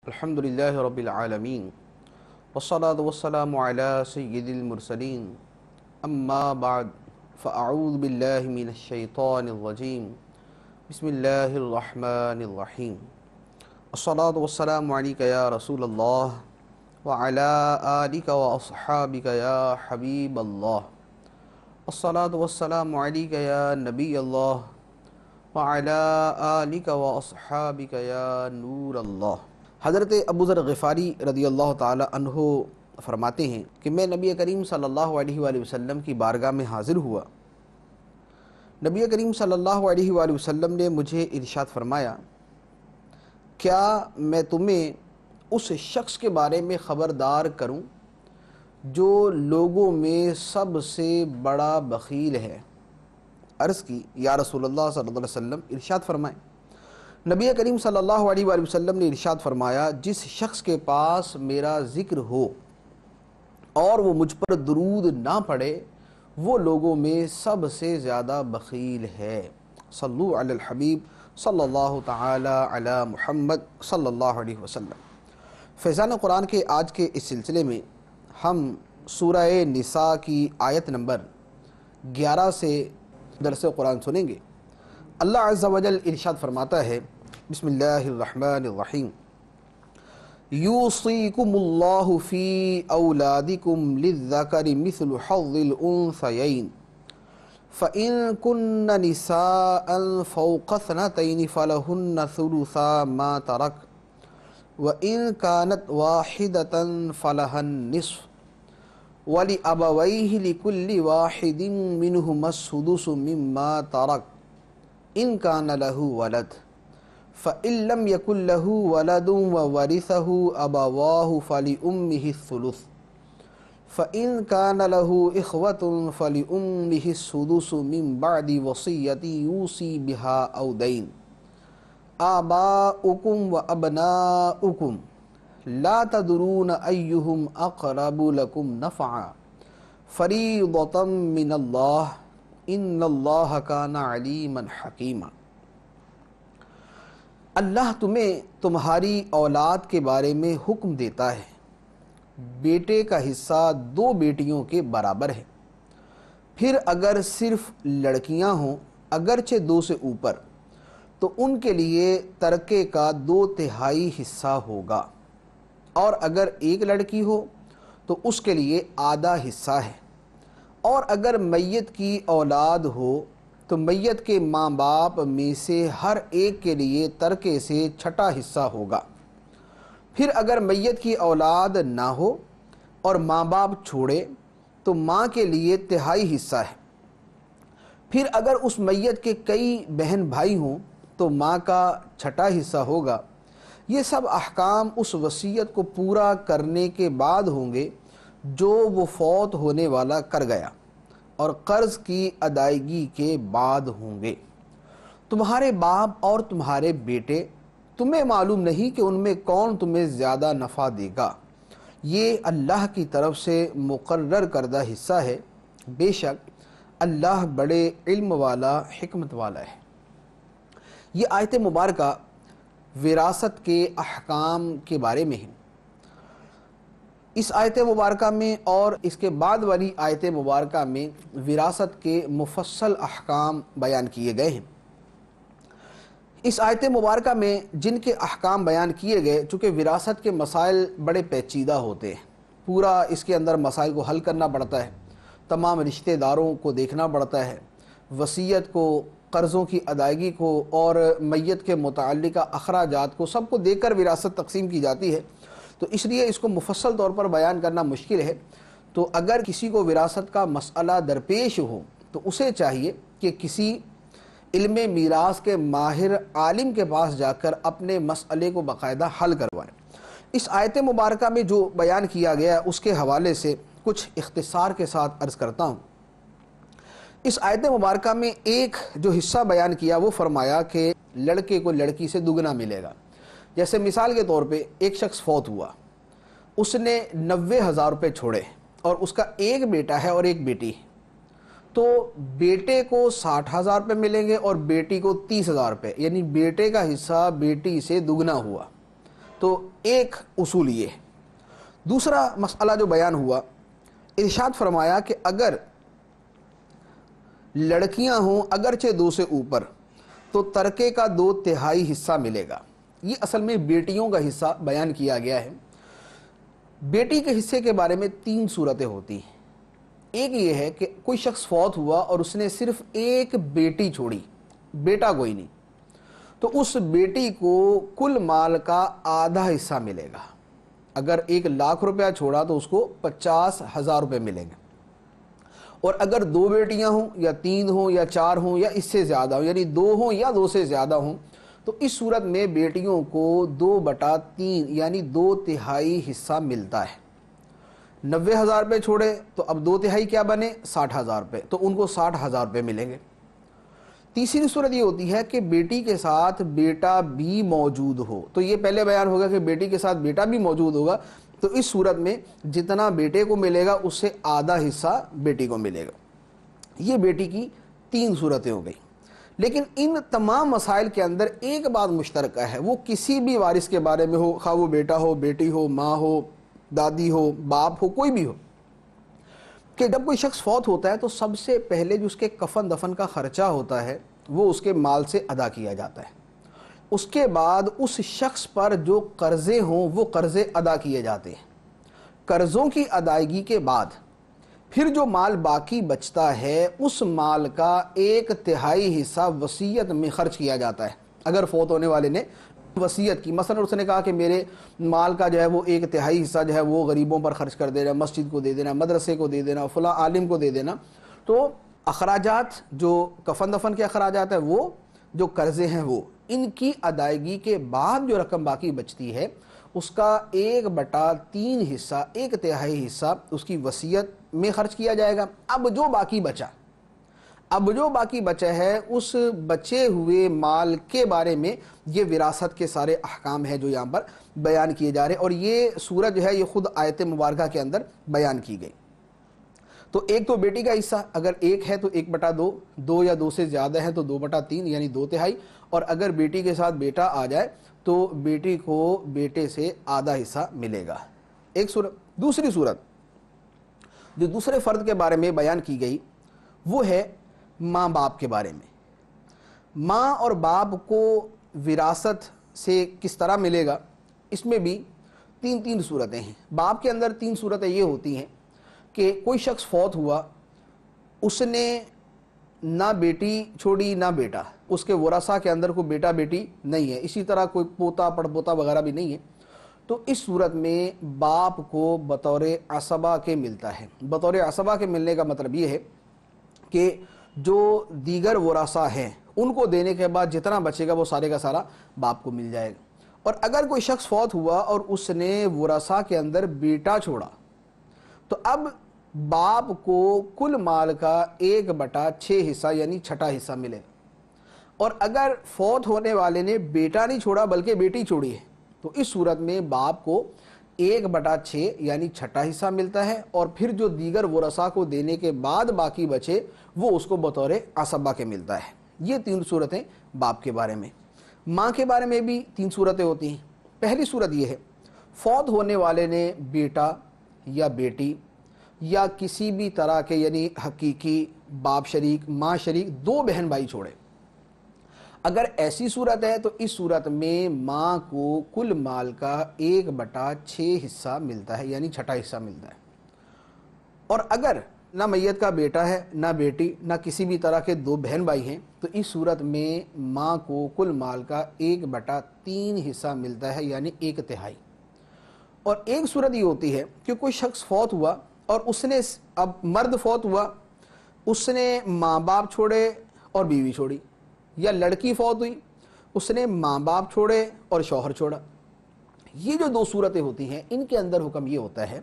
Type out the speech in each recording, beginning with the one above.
الحمد للہ رب العالمین والصلاة والسلام علی سید المرسلین اما بعد فاعوذ باللہ من الشیطان الرجیم بسم اللہ الرحمن الرحیم الصلاة والسلام علیک یا رسول اللہ وعلی آلک واصحابک یا حبیب اللہ الصلاة والسلام علیک یا نبی اللہ وعلی آلک واصحابک یا نور اللہ۔ حضرت ابو ذر غفاری رضی اللہ تعالی عنہ فرماتے ہیں کہ میں نبی کریم صلی اللہ علیہ وآلہ وسلم کی بارگاہ میں حاضر ہوا۔ نبی کریم صلی اللہ علیہ وآلہ وسلم نے مجھے ارشاد فرمایا، کیا میں تمہیں اس شخص کے بارے میں خبردار کروں جو لوگوں میں سب سے بڑا بخیل ہے؟ عرض کی، یا رسول اللہ صلی اللہ علیہ وسلم ارشاد فرمائیں۔ نبی کریم صلی اللہ علیہ وآلہ وسلم نے ارشاد فرمایا، جس شخص کے پاس میرا ذکر ہو اور وہ مجھ پر درود نہ پڑھے وہ لوگوں میں سب سے زیادہ بخیل ہے۔ صلو علی الحبیب صلی اللہ تعالی علی محمد صلی اللہ علیہ وسلم۔ فیضان قرآن کے آج کے اس سلسلے میں ہم سورہ نساء کی آیت نمبر 11 سے درس قرآن سنیں گے۔ اللہ عز و جل ارشاد فرماتا ہے، بسم اللہ الرحمن الرحیم، یوصیکم اللہ فی اولادکم للذکر مثل حظ الانثیین فإن کن نساء فوق اثنتین فلہن ثلثا ما ترک وإن كانت واحدة فلها النصف ولأبويه لكل واحد منهما السدس مما ترك إن كان له ولد فإن لم يكن له ولد وورثه أبواه فلأمه الثلث فإن كان له إخوة فلأمه السدس من بعد وصية يوصي بها أو دين آباؤكم وأبناؤكم لا تدرون أيهم أقرب لكم نفعا فريضة من الله إن الله كان عليما حكيما۔ اللہ تمہیں تمہاری اولاد کے بارے میں حکم دیتا ہے، بیٹے کا حصہ 2 بیٹیوں کے برابر ہے، پھر اگر صرف لڑکیاں ہوں اگرچہ 2 سے اوپر تو ان کے لیے ترکے کا 2/3 حصہ ہوگا، اور اگر ایک لڑکی ہو تو اس کے لیے آدھا حصہ ہے، اور اگر میت کی اولاد ہو تو میت کے ماں باپ میں سے ہر ایک کے لیے ترکے سے 6واں حصہ ہوگا، پھر اگر میت کی اولاد نہ ہو اور ماں باپ چھوڑے تو ماں کے لیے 1/3 حصہ ہے، پھر اگر اس میت کے کئی بہن بھائی ہوں تو ماں کا 6واں حصہ ہوگا۔ یہ سب احکام اس وصیت کو پورا کرنے کے بعد ہوں گے جو وہ فوت ہونے والا کر گیا، اور قرض کی ادائیگی کے بعد ہوں گے۔ تمہارے باپ اور تمہارے بیٹے، تمہیں معلوم نہیں کہ ان میں کون تمہیں زیادہ نفع دے گا، یہ اللہ کی طرف سے مقرر کردہ حصہ ہے، بے شک اللہ بڑے علم والا حکمت والا ہے۔ یہ آیت مبارکہ وراثت کے احکام کے بارے میں ہے۔ اس آیت مبارکہ میں اور اس کے بعد والی آیت مبارکہ میں وراثت کے مفصل احکام بیان کیے گئے ہیں۔ اس آیت مبارکہ میں جن کے احکام بیان کیے گئے، چونکہ وراثت کے مسائل بڑے پیچیدہ ہوتے ہیں، پورا اس کے اندر مسائل کو حل کرنا پڑتا ہے، تمام رشتہ داروں کو دیکھنا پڑتا ہے، وصیت کو، قرضوں کی ادائیگی کو اور میت کے متعلقہ اخراجات کو، سب کو دیکھ کر وراثت تقسیم کی جاتی ہے، تو اس لیے اس کو مفصل طور پر بیان کرنا مشکل ہے۔ تو اگر کسی کو وراثت کا مسئلہ درپیش ہو تو اسے چاہیے کہ کسی علم میراث کے ماہر عالم کے پاس جا کر اپنے مسئلے کو باقاعدہ حل کروائیں۔ اس آیت مبارکہ میں جو بیان کیا گیا اس کے حوالے سے کچھ اختصار کے ساتھ عرض کرتا ہوں۔ اس آیت مبارکہ میں ایک جو حصہ بیان کیا وہ فرمایا کہ لڑکے کو لڑکی سے دگنا ملے گا۔ جیسے مثال کے طور پہ ایک شخص فوت ہوا، اس نے 90,000 روپے چھوڑے اور اس کا ایک بیٹا ہے اور ایک بیٹی، تو بیٹے کو 60,000 روپے ملیں گے اور بیٹی کو 30,000 روپے، یعنی بیٹے کا حصہ بیٹی سے دگنا ہوا۔ تو ایک اصول یہ ہے۔ دوسرا مسئلہ جو بیان ہوا، ارشاد فرمایا کہ اگر لڑکیاں ہوں اگرچہ 2 سے اوپر تو ترکے کا 2/3 حصہ ملے گا۔ یہ اصل میں بیٹیوں کا حصہ بیان کیا گیا ہے۔ بیٹی کے حصے کے بارے میں 3 صورتیں ہوتی ہیں۔ ایک یہ ہے کہ کوئی شخص فوت ہوا اور اس نے صرف ایک بیٹی چھوڑی، بیٹا کوئی نہیں، تو اس بیٹی کو کل مال کا آدھا حصہ ملے گا۔ اگر 1,00,000 روپیہ چھوڑا تو اس کو 50,000 روپے ملیں گے۔ اور اگر 2 بیٹیاں ہوں یا 3 ہوں یا 4 ہوں یا اس سے زیادہ ہوں، یعنی 2 ہوں یا 2 سے زیادہ ہوں، تو اس صورت میں بیٹیوں کو 2/3 یعنی 2/3 حصہ ملتا ہے۔ 90,000 روپے چھوڑے تو اب 2/3 کیا بنے؟ 60,000 روپے، تو ان کو 60,000 روپے ملیں گے۔ تیسری صورت یہ ہوتی ہے کہ بیٹی کے ساتھ بیٹا بھی موجود ہو، تو یہ پہلے بیان ہوگا کہ بیٹی کے ساتھ بیٹا بھی موجود ہوگا، تو اس صورت میں جتنا بیٹے کو ملے گا اس سے آدھا حصہ بیٹی کو ملے گا۔ یہ بیٹی کی 3 صورتیں ہو گئی۔ لیکن ان تمام مسائل کے اندر ایک بات مشترکہ ہے، وہ کسی بھی وارث کے بارے میں ہو، خواہ وہ بیٹا ہو، بیٹی ہو، ماں ہو، دادی ہو، باپ ہو، کوئی بھی ہو، کہ جب کوئی شخص فوت ہوتا ہے تو سب سے پہلے جو اس کے کفن دفن کا خرچہ ہوتا ہے وہ اس کے مال سے ادا کیا جاتا ہے۔ اس کے بعد اس شخص پر جو قرضے ہوں وہ قرضے ادا کیے جاتے ہیں۔ قرضوں کی ادائیگی کے بعد پھر جو مال باقی بچتا ہے اس مال کا 1/3 حصہ وصیت میں خرچ کیا جاتا ہے۔ اگر فوت ہونے والے نے وصیت کی، مثلا اس نے کہا کہ میرے مال کا جو ہے وہ 1/3 حصہ جو ہے وہ غریبوں پر خرچ کر دینا، مسجد کو دے دینا، مدرسے کو دے دینا، فلاں عالم کو دے دینا، تو اخراجات جو کفن دفن کے اخراجات ہیں، وہ جو قرضے ہیں وہ ان کی ادائیگی کے بعد جو رقم باقی بچتی ہے اس کا 1/3 حصہ، 1/3 حصہ اس کی وصیت میں خرچ کیا جائے گا۔ اب جو باقی بچا ہے اس بچے ہوئے مال کے بارے میں یہ وراثت کے سارے احکام ہیں جو یہاں پر بیان کیے جا رہے ہیں، اور یہ صورت جو ہے یہ خود آیت مبارکہ کے اندر بیان کی گئی۔ تو ایک تو بیٹی کا حصہ، اگر 1 ہے تو 1/2، 2 یا 2 سے زیادہ ہے تو 2/3 یعنی 2/3، اور اگر بیٹی کے ساتھ بیٹا آ جائے تو بیٹی کو بیٹے سے آدھا حصہ ملے گا۔ ایک صورت۔ دوسری صورت جو دوسرے فرد کے بارے میں بیان کی گئی وہ ہے ماں باپ کے بارے میں۔ ماں اور باپ کو وراثت سے کس طرح ملے گا، اس میں بھی 3 صورتیں ہیں۔ باپ کے اندر 3 صورتیں یہ ہوتی ہیں کہ کوئی شخص فوت ہوا، اس نے نہ بیٹی چھوڑی نہ بیٹا، اس کے ورثاء کے اندر کوئی بیٹا بیٹی نہیں ہے، اسی طرح کوئی پوتا پڑ پوتا وغیرہ بھی نہیں ہے، تو اس صورت میں باپ کو بطور عصبہ کے ملتا ہے۔ بطور عصبہ کے ملنے کا مطلب یہ ہے کہ جو دیگر ورثاء ہیں ان کو دینے کے بعد جتنا بچے گا وہ سارے کا سارا باپ کو مل جائے گا۔ اور اگر کوئی شخص فوت ہوا اور اس نے ورثاء کے اندر بیٹا چھوڑا تو اب باپ کو کل مال کا 1/6 حصہ یعنی 1/6 حصہ ملے گا۔ اور اگر فوت ہونے والے نے بیٹا نہیں چھوڑا بلکہ بیٹی چھوڑی ہے تو اس صورت میں باپ کو 1/6 یعنی 1/6 حصہ ملتا ہے، اور پھر جو دیگر ورثاء کو دینے کے بعد باقی بچے وہ اس کو بطور عصبہ کے ملتا ہے۔ یہ 3 صورتیں باپ کے بارے میں۔ ماں کے بارے میں بھی 3 صورتیں ہوتی ہیں۔ پہلی صورت یہ ہے، فوت ہونے والے نے بیٹا یا بیٹی یا کسی بھی طرح کے یعنی حقیقی باپ شریک ماں شریک 2 بہن بھائی چھوڑے۔ اگر ایسی صورت ہے تو اس صورت میں ماں کو کل مال کا 1/6 حصہ ملتا ہے یعنی 1/6 حصہ ملتا ہے۔ اور اگر نہ میت کا بیٹا ہے نہ بیٹی نہ کسی بھی طرح کے 2 بہن بھائی ہیں تو اس صورت میں ماں کو کل مال کا 1/3 حصہ ملتا ہے یعنی 1/3۔ اور ایک صورت یہ ہوتی ہے کہ کوئی شخص فوت ہوا اور اس نے اب مرد فوت ہوا، اس نے ماں باپ چھوڑے اور بیوی چھوڑی، یا لڑکی فوت ہوئی اس نے ماں باپ چھوڑے اور شوہر چھوڑا۔ یہ جو 2 صورتیں ہوتی ہیں ان کے اندر حکم یہ ہوتا ہے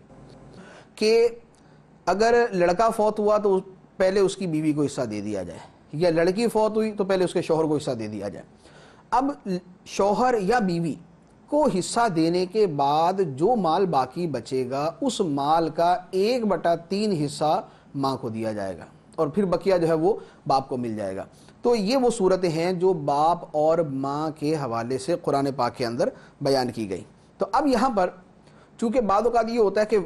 کہ اگر لڑکا فوت ہوا تو پہلے اس کی بیوی کو حصہ دے دیا جائے، یا لڑکی فوت ہوئی تو پہلے اس کے شوہر کو حصہ دے دیا جائے۔ اب شوہر یا بیوی کو حصہ دینے کے بعد جو مال باقی بچے گا اس مال کا 1/3 حصہ ماں کو دیا جائے گا، اور پھر بقیہ جو ہے وہ باپ کو مل جائے گا۔ تو یہ وہ صورتیں ہیں جو باپ اور ماں کے حوالے سے قرآن پاک کے اندر بیان کی گئی۔ تو اب یہاں پر چونکہ بعض اوقات یہ ہوتا ہے کہ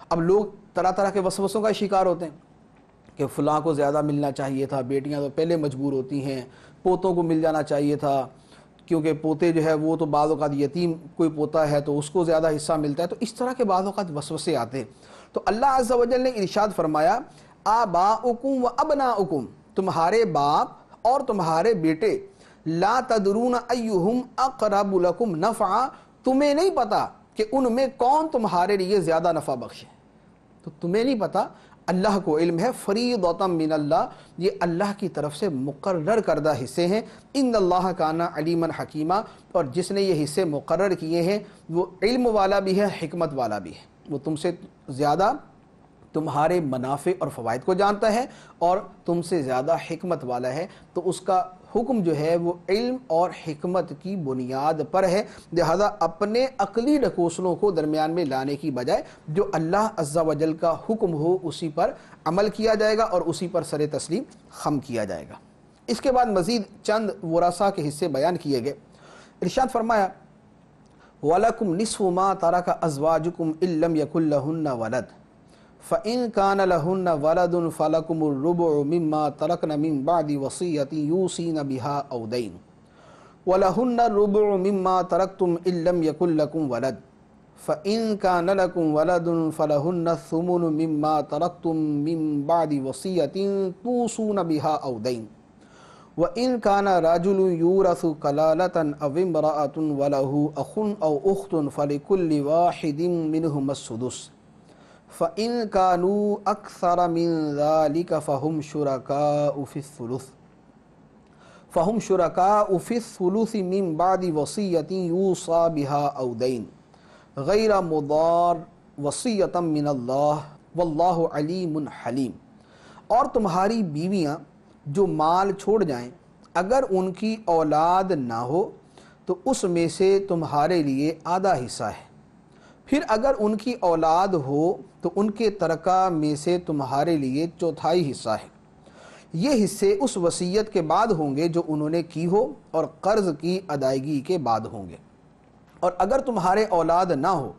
اب لوگ طرح طرح کے وسوسوں کا شکار ہوتے ہیں کہ فلاں کو زیادہ ملنا چاہیے تھا، بیٹیاں تو پہلے مجبور ہوتی ہیں، پوتوں کو مل جانا چاہیے تھا کیونکہ پوتے جو ہے وہ تو بعض اوقات یتیم کوئی پوتا ہے تو اس کو زیادہ حصہ ملتا ہے، تو اس طرح کے بعض اوقات وسوسے آتے ہیں۔ تو اللہ عز و جل نے ارشاد فرمایا آباؤکم و ابناؤکم، تمہارے باپ اور تمہارے بیٹے، لا تدرون ایہم اقرب لکم نفعا، تمہیں نہیں پتا کہ ان میں کون تمہارے لیے زیادہ نفع بخش ہے، تو تمہیں نہیں پتا، اللہ کو علم ہے، فریضۃ من اللہ، یہ اللہ کی طرف سے مقرر کردہ حصے ہیں، ان اللہ کان علیما حکیما، اور جس نے یہ حصے مقرر کیے ہیں وہ علم والا بھی ہے، حکمت والا بھی ہے، وہ تم سے زیادہ تمہارے منافع اور فوائد کو جانتا ہے اور تم سے زیادہ حکمت والا ہے، تو اس کا حکم جو ہے وہ علم اور حکمت کی بنیاد پر ہے، لہذا اپنے عقلی ڈھکوسلوں کو درمیان میں لانے کی بجائے جو اللہ عز و جل کا حکم ہو اسی پر عمل کیا جائے گا اور اسی پر سر تسلیم خم کیا جائے گا۔ اس کے بعد مزید چند ورثہ کے حصے بیان کیے گئے، ارشاد فرمایا وَلَكُمْ نِصْفُ مَا تَرَكَ أَزْوَاجُكُمْ إِن لَّمْ يَكُن لَّهُنَّ وَلَدٌ فَإِن كَانَ لَهُنَّ وَلَدٌ فَلَكُمُ الرُّبُعُ مِمَّا تَرَكْنَ مِن بَعْدِ وَصِيَّةٍ يُوصِينَ بِهَا أَوْ دَيْنٍ وَلَهُنَّ الرُّبُعُ مِمَّا تَرَكْتُمْ إِن لَّمْ يَكُن لَّكُمْ وَلَدٌ فَإِن كَانَ لَكُمْ وَلَدٌ فَلَهُنَّ الثُّمُنُ مِمَّا تَرَكْتُم مِّن بَعْدِ وَصِيَّةٍ تُوصُونَ بِهَا أَوْ دَيْنٍ وَإِن كَانَ رَجُلٌ يُورَثُ كَلَالَةً أَوِ امْرَأَةٌ وَلَهُ أَخٌ أَوْ أُخْتٌ فَلِكُلِّ وَاحِدٍ مِّنْهُمَا السُّدُسُ فَإِن كَانُوا أَكْثَرَ مِن ذَلِكَ فَهُمْ شُرَكَاءُ فِي الثُّلُثِ مِن بَعْدِ وَصِيَّةٍ يُوصَى بِهَا أَوْ دَيْنٍ غَيْرَ مُضَارٍّ وَصِيَّةً مِّنَ اللَّهِ وَاللَّهُ عَلِيمٌ حَلِيمٌ، اور تمہاری بیویاں جو مال چھوڑ جائیں اگر ان کی اولاد نہ ہو تو اس میں سے تمہارے لیے آدھا حصہ ہے، پھر اگر ان کی اولاد ہو تو ان کے ترکہ میں سے تمہارے لیے چوتھائی حصہ ہے، یہ حصے اس وصیت کے بعد ہوں گے جو انہوں نے کی ہو اور قرض کی ادائیگی کے بعد ہوں گے، اور اگر تمہارے اولاد نہ ہو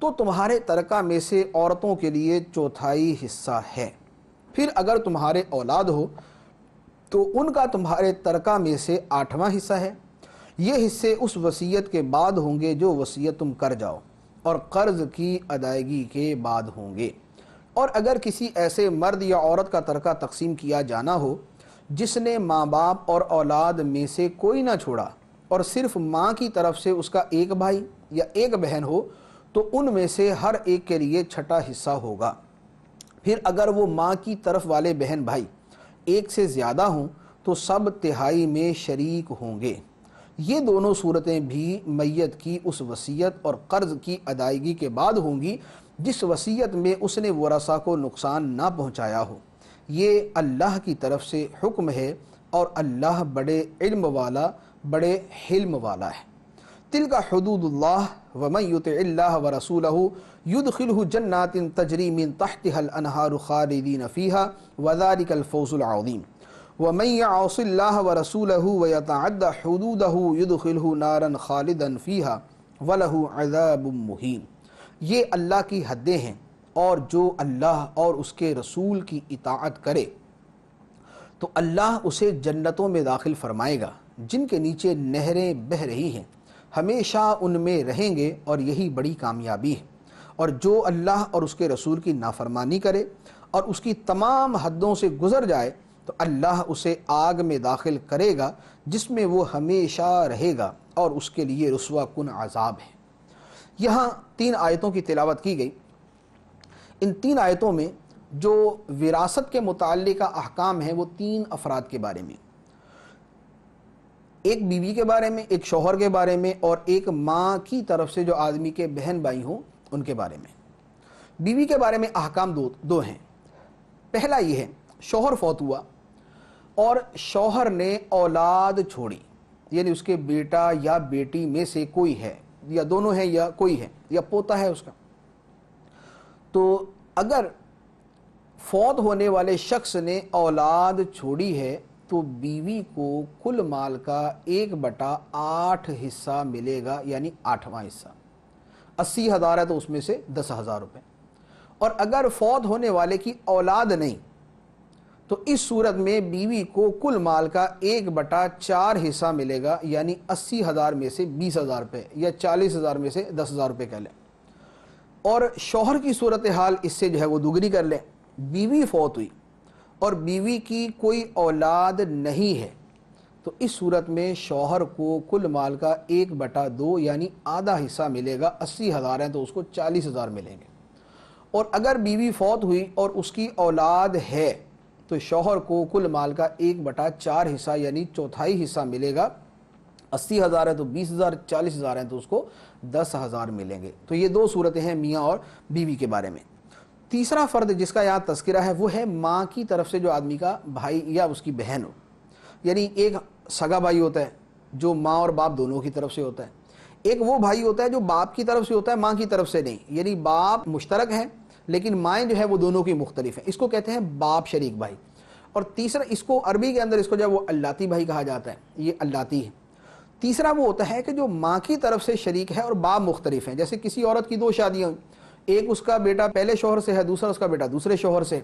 تو تمہارے ترکہ میں سے عورتوں کے لیے چوتھائی حصہ ہے، پھر اگر تمہارے اولاد ہو تو ان کا تمہارے ترکہ میں سے آٹھواں حصہ ہے، یہ حصے اس وصیت کے بعد ہوں گے جو وصیت تم کر جاؤ اور قرض کی ادائیگی کے بعد ہوں گے، اور اگر کسی ایسے مرد یا عورت کا ترکہ تقسیم کیا جانا ہو جس نے ماں باپ اور اولاد میں سے کوئی نہ چھوڑا اور صرف ماں کی طرف سے اس کا ایک بھائی یا ایک بہن ہو تو ان میں سے ہر ایک کے لیے چھٹا حصہ ہوگا، پھر اگر وہ ماں کی طرف والے بہن بھائی ایک سے زیادہ ہوں تو سب تہائی میں شریک ہوں گے۔ یہ دونوں صورتیں بھی میت کی اس وصیت اور قرض کی ادائیگی کے بعد ہوں گی جس وصیت میں اس نے ورثہ کو نقصان نہ پہنچایا ہو، یہ اللہ کی طرف سے حکم ہے اور اللہ بڑے علم والا بڑے حلم والا ہے۔ تلک حدود اللہ ومن یطع اللہ ورسولہ یدخلہ جنات تجری من تحتها الانہار خالدین فیہا وذلک الفوز العظیم ومن یعص اللہ ورسولہ ویتعد حدودہ یدخلہ نارا خالدا فیہا ولہ عذاب مہین، یہ اللہ کی حدیں ہیں، اور جو اللہ اور اس کے رسول کی اطاعت کرے تو اللہ اسے جنتوں میں داخل فرمائے گا جن کے نیچے نہریں بہہ رہی ہیں، ہمیشہ ان میں رہیں گے اور یہی بڑی کامیابی ہے، اور جو اللہ اور اس کے رسول کی نافرمانی کرے اور اس کی تمام حدوں سے گزر جائے تو اللہ اسے آگ میں داخل کرے گا جس میں وہ ہمیشہ رہے گا اور اس کے لیے رسوا کن عذاب ہے۔ یہاں 3 آیتوں کی تلاوت کی گئی، ان 3 آیتوں میں جو وراثت کے متعلقہ احکام ہیں وہ 3 افراد کے بارے میں، ایک بیوی کے بارے میں، ایک شوہر کے بارے میں، اور ایک ماں کی طرف سے جو آدمی کے بہن بھائی ہوں ان کے بارے میں۔ بیوی کے بارے میں احکام دو ہیں۔ پہلا یہ ہے، شوہر فوت ہوا اور شوہر نے اولاد چھوڑی، یعنی اس کے بیٹا یا بیٹی میں سے کوئی ہے، یا دونوں ہیں یا کوئی ہے یا پوتا ہے اس کا، تو اگر فوت ہونے والے شخص نے اولاد چھوڑی ہے تو بیوی کو کل مال کا 1/8 حصہ ملے گا، یعنی 8واں حصہ۔ 80,000 ہے تو اس میں سے 10,000 روپے. اور اگر فوت ہونے والے کی اولاد نہیں تو اس صورت میں بیوی کو کل مال کا 1/4 حصہ ملے گا، یعنی 80,000 میں سے 20,000 روپے یا 40,000 میں سے 10,000 روپے کہہ لیں. اور شوہر کی صورتحال اس سے جو ہے وہ دوگنی کر لیں. بیوی فوت ہوئی اور بیوی کی کوئی اولاد نہیں ہے تو اس صورت میں شوہر کو کل مال کا 1/2 یعنی آدھا حصہ ملے گا. 80,000 ہیں تو اس کو 40,000 ملیں گے. اور اگر بیوی فوت ہوئی اور اس کی اولاد ہے تو شوہر کو کل مال کا 1/4 حصہ یعنی چوتھائی حصہ ملے گا. 80,000 ہے تو 20,000، 40,000 ہیں تو اس کو 10,000 ملیں گے. تو یہ دو صورتیں ہیں میاں اور بیوی کے بارے میں. تیسرا فرد جس کا یہاں تذکرہ ہے وہ ہے ماں کی طرف سے جو آدمی کا بھائی یا اس کی بہن ہو. یعنی ایک سگا بھائی ہوتا ہے جو ماں اور باپ دونوں کی طرف سے ہوتا ہے. ایک وہ بھائی ہوتا ہے جو باپ کی طرف سے ہوتا ہے ماں کی طرف سے نہیں، یعنی باپ مشترک ہیں لیکن مائیں جو ہے وہ دونوں کی مختلف ہیں. اس کو کہتے ہیں باپ شریک بھائی. اور تیسرا اس کو عربی کے اندر اس کو جو ہے وہ اللاتی بھائی کہا جاتا ہے، یہ اللاتی ہے. تیسرا وہ ہوتا ہے کہ جو ماں کی طرف سے شریک ہے اور باپ مختلف ہیں. جیسے کسی عورت کی 2 شادیاں ہوئیں، ایک اس کا بیٹا پہلے شوہر سے ہے، دوسرا اس کا بیٹا دوسرے شوہر سے.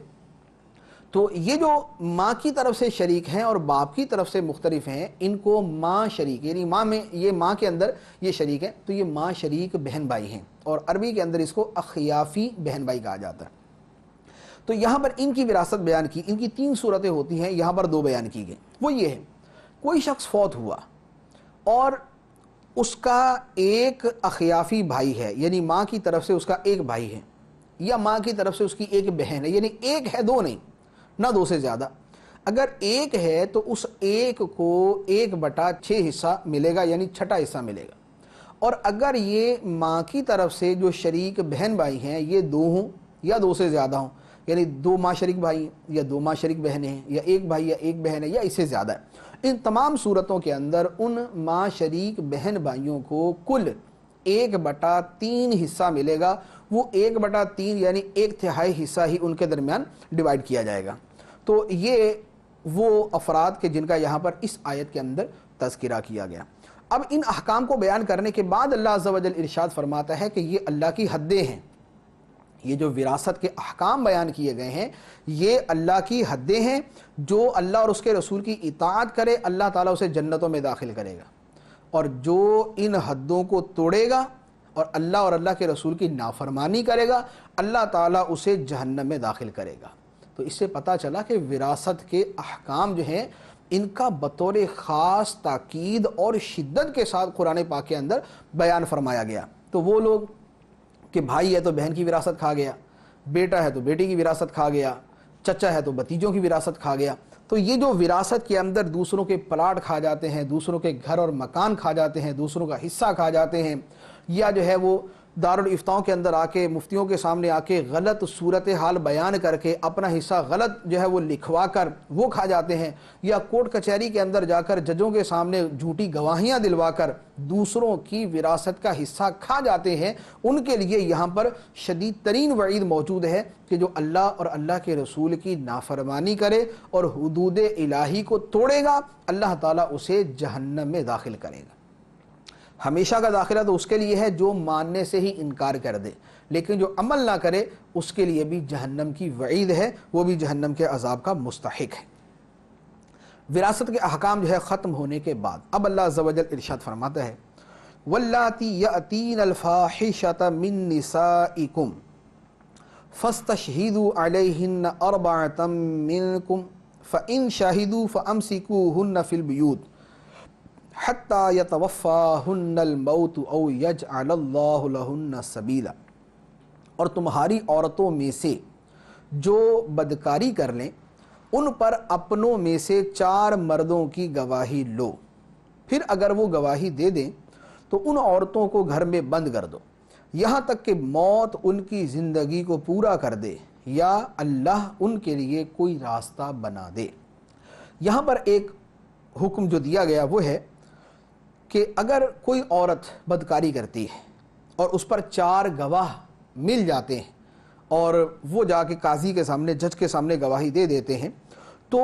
تو یہ جو ماں کی طرف سے شریک ہیں اور باپ کی طرف سے مختلف ہیں ان کو ماں شریک، یعنی ماں میں یہ ماں کے اندر یہ شریک ہیں تو یہ ماں شریک بہن بھائی ہیں. اور عربی کے اندر اس کو اخیافی بہن بھائی کہا جاتا ہے. تو یہاں پر ان کی وراثت بیان کی، ان کی 3 صورتیں ہوتی ہیں، یہاں پر 2 بیان کی گئی. وہ یہ ہے کوئی شخص فوت ہوا اور اس کا ایک اخیافی بھائی ہے، یعنی ماں کی طرف سے اس کا ایک بھائی ہے یا ماں کی طرف سے اس کی ایک بہن ہے. یعنی ایک ہے، 2 نہیں، نہ 2 سے زیادہ. اگر ایک ہے تو اس ایک کو 1/6 حصہ ملے گا، یعنی چھٹا حصہ ملے گا. اور اگر یہ ماں کی طرف سے جو شریک بہن بھائی ہیں یہ 2 ہوں یا 2 سے زیادہ ہوں، یعنی 2 ماں شریک بھائی ہیں یا 2 ماں شریک بہنیں ہیں یا ایک بھائی یا ایک بہن ہے یا اس سے زیادہ ہے، ان تمام صورتوں کے اندر ان ماں شریک بہن بھائیوں کو کل 1/3 حصہ ملے گا. وہ 1/3 یعنی 1/3 حصہ ہی ان کے درمیان ڈیوائیڈ کیا جائے گا. تو یہ وہ افراد کے جن کا یہاں پر اس آیت کے اندر تذکرہ کیا گیا. اب ان احکام کو بیان کرنے کے بعد اللہ عز و جل ارشاد فرماتا ہے کہ یہ اللہ کی حدیں ہیں. یہ جو وراثت کے احکام بیان کیے گئے ہیں یہ اللہ کی حدیں ہیں. جو اللہ اور اس کے رسول کی اطاعت کرے اللہ تعالیٰ اسے جنتوں میں داخل کرے گا، اور جو ان حدوں کو توڑے گا اور اللہ کے رسول کی نافرمانی کرے گا اللہ تعالیٰ اسے جہنم میں داخل کرے گا. تو اس سے پتہ چلا کہ وراثت کے احکام جو ہیں ان کا بطور خاص تاکید اور شدت کے ساتھ قرآن پاک کے اندر بیان فرمایا گیا. تو وہ لوگ کہ بھائی ہے تو بہن کی وراثت کھا گیا، بیٹا ہے تو بیٹی کی وراثت کھا گیا، چچا ہے تو بھتیجوں کی وراثت کھا گیا. تو یہ جو وراثت کے اندر دوسروں کے پلاٹ کھا جاتے ہیں، دوسروں کے گھر اور مکان کھا جاتے ہیں، دوسروں کا حصہ کھا جاتے ہیں، یا جو ہے وہ دارالافتاؤں کے اندر آ کے مفتیوں کے سامنے آ کے غلط صورتحال بیان کر کے اپنا حصہ غلط جو ہے وہ لکھوا کر وہ کھا جاتے ہیں، یا کورٹ کچہری کے اندر جا کر ججوں کے سامنے جھوٹی گواہیاں دلوا کر دوسروں کی وراثت کا حصہ کھا جاتے ہیں، ان کے لیے یہاں پر شدید ترین وعید موجود ہے کہ جو اللہ اور اللہ کے رسول کی نافرمانی کرے اور حدود الہی کو توڑے گا اللہ تعالیٰ اسے جہنم میں داخل کرے گا. ہمیشہ کا داخلہ تو اس کے لیے ہے جو ماننے سے ہی انکار کر دے، لیکن جو عمل نہ کرے اس کے لیے بھی جہنم کی وعید ہے، وہ بھی جہنم کے عذاب کا مستحق ہے. وراثت کے احکام جو ہے ختم ہونے کے بعد اب اللہ عز و جل ارشاد فرماتا ہے واللاتی یأتین الفاحشۃ من نسائکم فاستشہدوا علیہن اربعۃ منکم فإن شہدوا فامسکوہن فی البیوت حتی یتوفاہن الموت او یجعل اللہ لہن سبیلا. اور تمہاری عورتوں میں سے جو بدکاری کر لیں ان پر اپنوں میں سے 4 مردوں کی گواہی لو، پھر اگر وہ گواہی دے دیں تو ان عورتوں کو گھر میں بند کر دو یہاں تک کہ موت ان کی زندگی کو پورا کر دے یا اللہ ان کے لیے کوئی راستہ بنا دے. یہاں پر ایک حکم جو دیا گیا وہ ہے کہ اگر کوئی عورت بدکاری کرتی ہے اور اس پر 4 گواہ مل جاتے ہیں اور وہ جا کے قاضی کے سامنے جج کے سامنے گواہی دے دیتے ہیں تو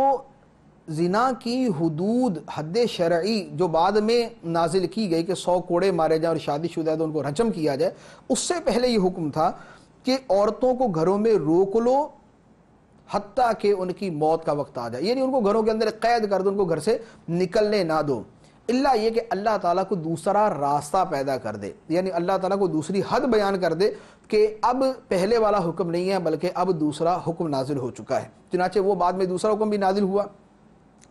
زنا کی حدود حد شرعی جو بعد میں نازل کی گئی کہ 100 کوڑے مارے جائیں اور شادی شدہ ہے تو ان کو رجم کیا جائے، اس سے پہلے یہ حکم تھا کہ عورتوں کو گھروں میں روک لو حتیٰ کہ ان کی موت کا وقت آ جائے، یعنی ان کو گھروں کے اندر قید کر دو، ان کو گھر سے نکلنے نہ دو، الا یہ کہ اللہ تعالیٰ کو دوسرا راستہ پیدا کر دے، یعنی اللہ تعالیٰ کو دوسری حد بیان کر دے کہ اب پہلے والا حکم نہیں ہے بلکہ اب دوسرا حکم نازل ہو چکا ہے۔ چنانچہ وہ بعد میں دوسرا حکم بھی نازل ہوا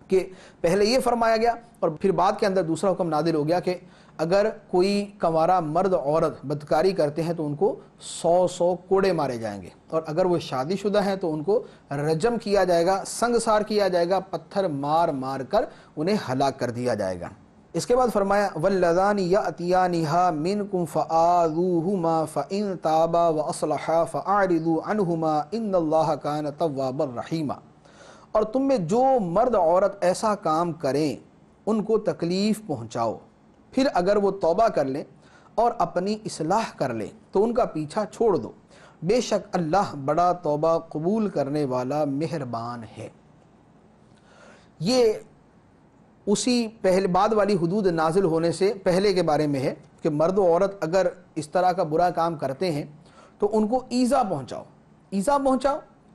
کہ پہلے یہ فرمایا گیا اور پھر بعد کے اندر دوسرا حکم نازل ہو گیا کہ اگر کوئی کنوارا مرد عورت بدکاری کرتے ہیں تو ان کو 100 کوڑے مارے جائیں گے، اور اگر وہ شادی شدہ ہیں تو ان کو رجم کیا جائے گا، سنگسار کیا جائے گا، پتھر مار مار کر انہیں ہلاک کر دیا جائے گا۔ اس کے بعد فرمایا وَاللَّذَانِ يَأْتِيَانِهَا مِنْكُمْ فَآذُوهُمَا فَإِنْ تَابَا وَأَصْلَحَا فَأَعْرِضُوا عَنْهُمَا إِنَّ اللَّهَ كَانَ تَوَّابًا رَحِيمًا، اور تم میں جو مرد عورت ایسا کام کریں ان کو تکلیف پہنچاؤ، پھر اگر وہ توبہ کر لیں اور اپنی اصلاح کر لیں تو ان کا پیچھا چھوڑ دو، بے شک اللہ بڑا توبہ قبول کرنے والا مہربان ہے۔ یہ اسی پہلے بعد والی حدود نازل ہونے سے پہلے کے بارے میں ہے کہ مرد و عورت اگر اس طرح کا برا کام کرتے ہیں تو ان کو ایذا پہنچاؤ،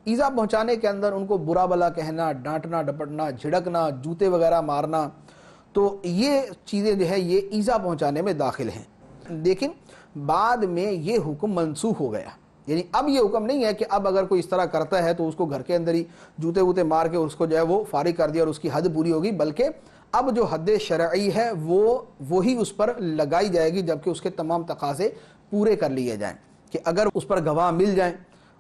ایذا پہنچانے کے اندر ان کو برا بلا کہنا، ڈانٹنا ڈپٹنا، جھڑکنا، جوتے وغیرہ مارنا، تو یہ چیزیں جو ہے یہ ایذا پہنچانے میں داخل ہیں۔ لیکن بعد میں یہ حکم منسوخ ہو گیا، یعنی اب یہ حکم نہیں ہے کہ اب اگر کوئی اس طرح کرتا ہے تو اس کو گھر کے اندر ہی جوتے ووتے مار کے اس کو جو ہے وہ فارغ کر دیا اور اس کی حد پوری ہوگی، بلکہ اب جو حد شرعی ہے وہی اس پر لگائی جائے گی جبکہ اس کے تمام تقاضے پورے کر لیے جائیں، کہ اگر اس پر گواہ مل جائیں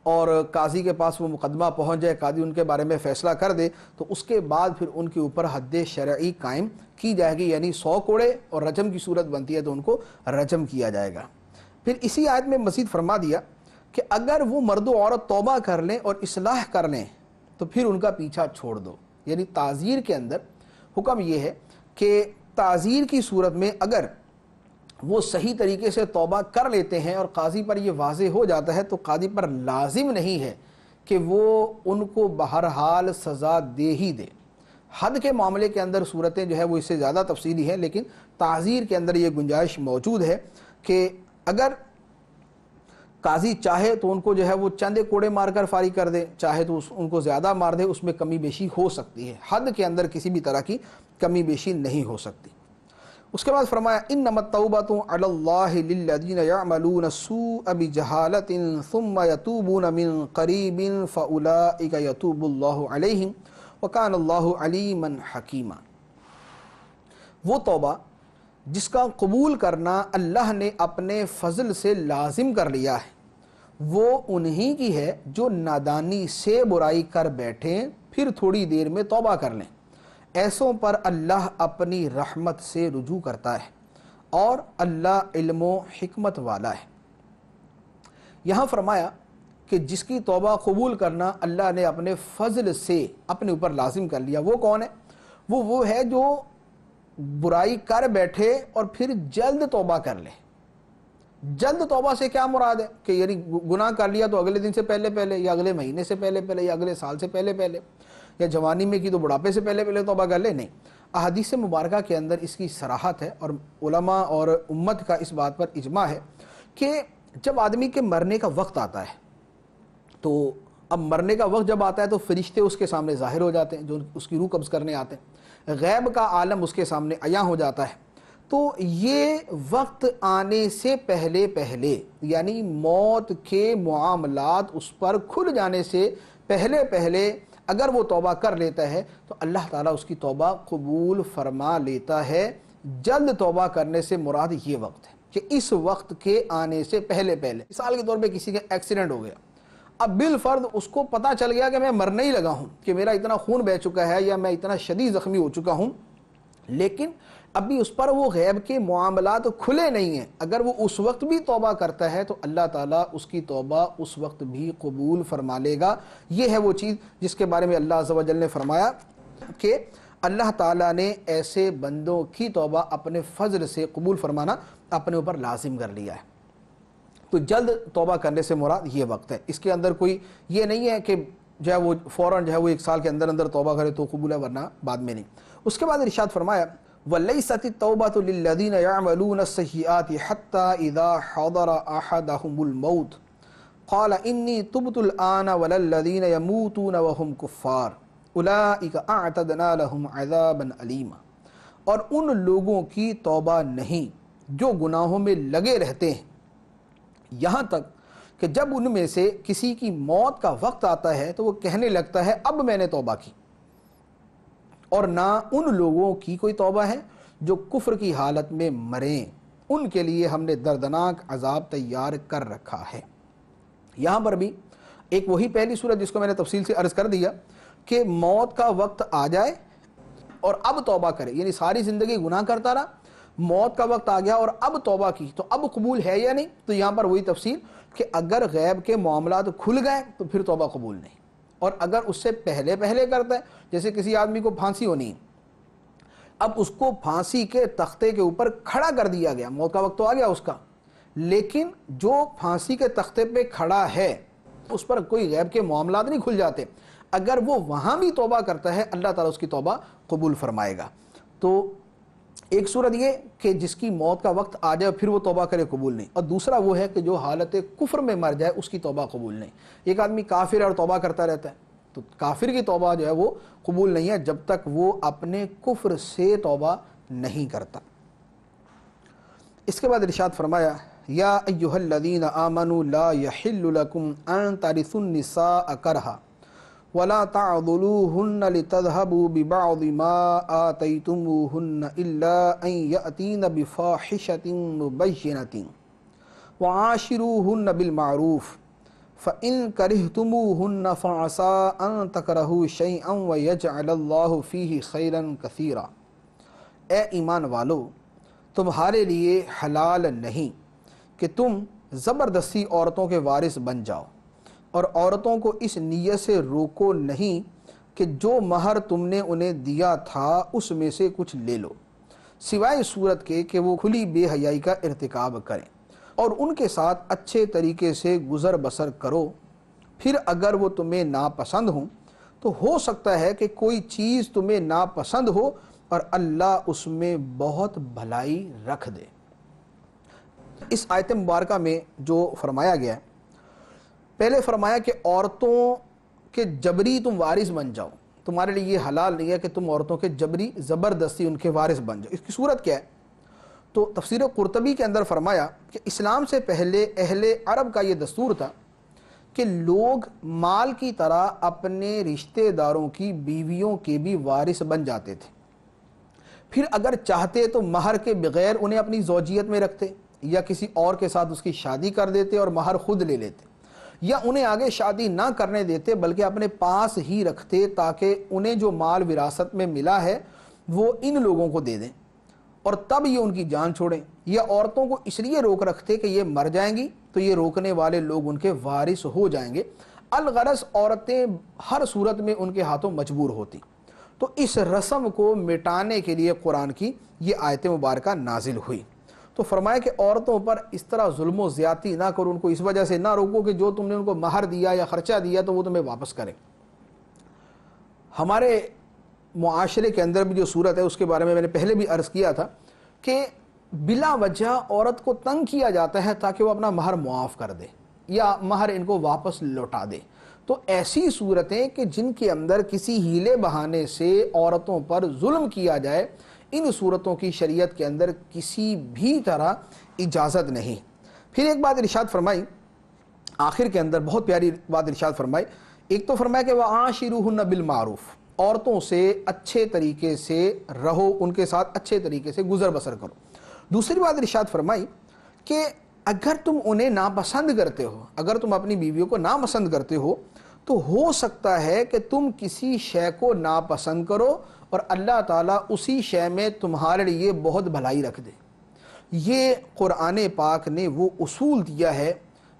اور قاضی کے پاس وہ مقدمہ پہنچ جائے، قاضی ان کے بارے میں فیصلہ کر دے تو اس کے بعد پھر ان کے اوپر حد شرعی قائم کی جائے گی، یعنی 100 کوڑے اور رجم کی صورت بنتی ہے تو ان کو رجم کیا جائے گا۔ پھر اسی آیت میں مزید فرما دیا کہ اگر وہ مرد و عورت توبہ کر لیں اور اصلاح کر لیں تو پھر ان کا پیچھا چھوڑ دو، یعنی تعزیر کے اندر حکم یہ ہے کہ تعزیر کی صورت میں اگر وہ صحیح طریقے سے توبہ کر لیتے ہیں اور قاضی پر یہ واضح ہو جاتا ہے تو قاضی پر لازم نہیں ہے کہ وہ ان کو بہرحال سزا دے ہی دے۔ حد کے معاملے کے اندر صورتیں جو ہے وہ اس سے زیادہ تفصیلی ہیں، لیکن تعزیر کے اندر یہ گنجائش موجود ہے کہ اگر قاضی چاہے تو ان کو جو ہے وہ چند کوڑے مار کر فارغ کر دے، چاہے تو ان کو زیادہ مار دے، اس میں کمی بیشی ہو سکتی ہے، حد کے اندر کسی بھی طرح کی کمی بیشی نہیں ہو سکتی۔ اس کے بعد فرمایا انما التوبۃ علی اللہ للذین یعملون السوء بجہالۃ ثم یتوبون من قریب فاولئک یتوب اللہ علیہم وکان اللہ علیما حکیما۔ وہ توبہ جس کا قبول کرنا اللہ نے اپنے فضل سے لازم کر لیا ہے وہ انہی کی ہے جو نادانی سے برائی کر بیٹھیں پھر تھوڑی دیر میں توبہ کر لیں، ایسوں پر اللہ اپنی رحمت سے رجوع کرتا ہے اور اللہ علم و حکمت والا ہے۔ یہاں فرمایا کہ جس کی توبہ قبول کرنا اللہ نے اپنے فضل سے اپنے اوپر لازم کر لیا، وہ کون ہے؟ وہ ہے جو برائی کر بیٹھے اور پھر جلد توبہ کر لے۔ جلد توبہ سے کیا مراد ہے کہ یعنی گناہ کر لیا تو اگلے دن سے پہلے پہلے یا اگلے مہینے سے پہلے پہلے یا اگلے سال سے پہلے پہلے یا جوانی میں کی تو بڑھاپے سے پہلے پہلے توبہ کر لے، نہیں۔ احادیث مبارکہ کے اندر اس کی صراحت ہے اور علماء اور امت کا اس بات پر اجماع ہے کہ جب آدمی کے مرنے کا وقت آتا ہے تو اب مرنے کا وقت جب آتا ہے تو فرشتے اس کے سامنے ظاہر ہو جاتے ہیں جو اس کی روح قبض کرنے آتے ہیں، غیب کا عالم اس کے سامنے عیاں ہو جاتا ہے۔ تو یہ وقت آنے سے پہلے پہلے یعنی موت کے معاملات اس پر کھل جانے سے پہلے پہلے اگر وہ توبہ کر لیتا ہے تو اللہ تعالیٰ اس کی توبہ قبول فرما لیتا ہے۔ جلد توبہ کرنے سے مراد یہ وقت ہے کہ اس وقت کے آنے سے پہلے پہلے، مثال کے طور پہ کسی کا ایکسیڈنٹ ہو گیا، اب بالفرض اس کو پتہ چل گیا کہ میں مرنے ہی لگا ہوں، کہ میرا اتنا خون بہہ چکا ہے یا میں اتنا شدید زخمی ہو چکا ہوں، لیکن ابھی اس پر وہ غیب کے معاملات کھلے نہیں ہیں، اگر وہ اس وقت بھی توبہ کرتا ہے تو اللہ تعالیٰ اس کی توبہ اس وقت بھی قبول فرما لے گا۔ یہ ہے وہ چیز جس کے بارے میں اللہ عز و جل نے فرمایا کہ اللہ تعالیٰ نے ایسے بندوں کی توبہ اپنے فضل سے قبول فرمانا اپنے اوپر لازم کر لیا ہے۔ تو جلد توبہ کرنے سے مراد یہ وقت ہے، اس کے اندر کوئی یہ نہیں ہے کہ جو ہے وہ فوراً جو ہے وہ 1 سال کے اندر اندر توبہ کرے تو قبول ہے، ورنہ بعد میں نہیں۔ اس کے بعد ارشاد فرمایا وَلَيْسَتِ التَّوْبَةُ لِلَّذِينَ يَعْمَلُونَ السَّيِّئَاتِ حَتَّى إِذَا حَضَرَ أَحَدَهُمُ الْمَوْتُ قَالَ إِنِّي تُبْتُ الْآنَ وَلَا الَّذِينَ يَمُوتُونَ وَهُمْ كُفَّارٌ أُولَئِكَ أَعْتَدْنَا لَهُمْ عَذَابًا أَلِيمًا۔ اور ان لوگوں کی توبہ نہیں جو گناہوں میں لگے رہتے ہیں یہاں تک کہ جب ان میں سے کسی کی موت کا وقت آتا ہے تو وہ کہنے لگتا ہے اب میں نے توبہ کی، اور نہ ان لوگوں کی کوئی توبہ ہے جو کفر کی حالت میں مریں، ان کے لیے ہم نے دردناک عذاب تیار کر رکھا ہے۔ یہاں پر بھی ایک وہی پہلی صورت جس کو میں نے تفصیل سے عرض کر دیا کہ موت کا وقت آ جائے اور اب توبہ کرے، یعنی ساری زندگی گناہ کرتا رہا، موت کا وقت آ گیا اور اب توبہ کی تو اب قبول ہے یا نہیں؟ تو یہاں پر وہی تفصیل کہ اگر غیب کے معاملات کھل گئے تو پھر توبہ قبول نہیں، اور اگر اس سے پہلے کرتا ہے، جیسے کسی آدمی کو پھانسی ہونی ہے، اب اس کو پھانسی کے تختے کے اوپر کھڑا کر دیا گیا، موت کا وقت تو آ گیا اس کا، لیکن جو پھانسی کے تختے پہ کھڑا ہے اس پر کوئی غیب کے معاملات نہیں کھل جاتے، اگر وہ وہاں بھی توبہ کرتا ہے اللہ تعالیٰ اس کی توبہ قبول فرمائے گا۔ تو ایک صورت یہ کہ جس کی موت کا وقت آ جائے پھر وہ توبہ کرے، قبول نہیں، اور دوسرا وہ ہے کہ جو حالت کفر میں مر جائے اس کی توبہ قبول نہیں۔ ایک آدمی کافر ہے اور توبہ کرتا رہتا ہے تو کافر کی توبہ جو ہے وہ قبول نہیں ہے جب تک وہ اپنے کفر سے توبہ نہیں کرتا۔ اس کے بعد ارشاد فرمایا یا ایھا الذین آمنوا لا یحل لکم ان ترثوا النساء کرہا ولا تعضلوهن لتذهبوا ببعض ما آتيتموهن إلا أن يأتين بفاحشة مبينة وعاشروهن بالمعروف فإن كرهتموهن فعسى أن تكرهوا شيئا ويجعل الله فيه خيرا كثيرا۔ اے ایمان والو، تمہارے لیے حلال نہیں کہ تم زبردستی عورتوں کے وارث بن جاؤ، اور عورتوں کو اس نیت سے روکو نہیں کہ جو مہر تم نے انہیں دیا تھا اس میں سے کچھ لے لو، سوائے اس صورت کے کہ وہ کھلی بے حیائی کا ارتکاب کریں، اور ان کے ساتھ اچھے طریقے سے گزر بسر کرو۔ پھر اگر وہ تمہیں ناپسند ہوں تو ہو سکتا ہے کہ کوئی چیز تمہیں ناپسند ہو اور اللہ اس میں بہت بھلائی رکھ دے۔ اس آیت مبارکہ میں جو فرمایا گیا ہے، پہلے فرمایا کہ عورتوں کے جبری تم وارث بن جاؤ، تمہارے لیے یہ حلال نہیں ہے کہ تم عورتوں کے جبری زبردستی ان کے وارث بن جاؤ۔ اس کی صورت کیا ہے؟ تو تفسیر قرطبی کے اندر فرمایا کہ اسلام سے پہلے اہل عرب کا یہ دستور تھا کہ لوگ مال کی طرح اپنے رشتہ داروں کی بیویوں کے بھی وارث بن جاتے تھے، پھر اگر چاہتے تو مہر کے بغیر انہیں اپنی زوجیت میں رکھتے یا کسی اور کے ساتھ اس کی شادی کر دیتے اور مہر خود لے لیتے، یا انہیں آگے شادی نہ کرنے دیتے بلکہ اپنے پاس ہی رکھتے تاکہ انہیں جو مال وراثت میں ملا ہے وہ ان لوگوں کو دے دیں اور تب یہ ان کی جان چھوڑیں، یا عورتوں کو اس لیے روک رکھتے کہ یہ مر جائیں گی تو یہ روکنے والے لوگ ان کے وارث ہو جائیں گے، الغرض عورتیں ہر صورت میں ان کے ہاتھوں مجبور ہوتی۔ تو اس رسم کو مٹانے کے لیے قرآن کی یہ آیت مبارکہ نازل ہوئی۔ تو فرمایا کہ عورتوں پر اس طرح ظلم و زیادتی نہ کرو، ان کو اس وجہ سے نہ روکو کہ جو تم نے ان کو مہر دیا یا خرچہ دیا تو وہ تمہیں واپس کریں۔ ہمارے معاشرے کے اندر بھی جو صورت ہے اس کے بارے میں نے پہلے بھی عرض کیا تھا کہ بلا وجہ عورت کو تنگ کیا جاتا ہے تاکہ وہ اپنا مہر معاف کر دے یا مہر ان کو واپس لوٹا دے۔ تو ایسی صورتیں کہ جن کے اندر کسی ہیلے بہانے سے عورتوں پر ظلم کیا جائے، ان صورتوں کی شریعت کے اندر کسی بھی طرح اجازت نہیں۔ پھر ایک بات ارشاد فرمائی آخر کے اندر، بہت پیاری بات ارشاد فرمائی۔ ایک تو فرمایا کہ وَعَاشِرُوهُنَّ بِالْمَعْرُوفِ، عورتوں سے اچھے طریقے سے رہو، ان کے ساتھ اچھے طریقے سے گزر بسر کرو۔ دوسری بات ارشاد فرمائی کہ اگر تم انہیں ناپسند کرتے ہو، اگر تم اپنی بیویوں کو ناپسند کرتے ہو تو ہو سکتا ہے کہ تم کسی شے کو ناپسند کرو اور اللہ تعالیٰ اسی شے میں تمہارے لیے بہت بھلائی رکھ دے۔ یہ قرآن پاک نے وہ اصول دیا ہے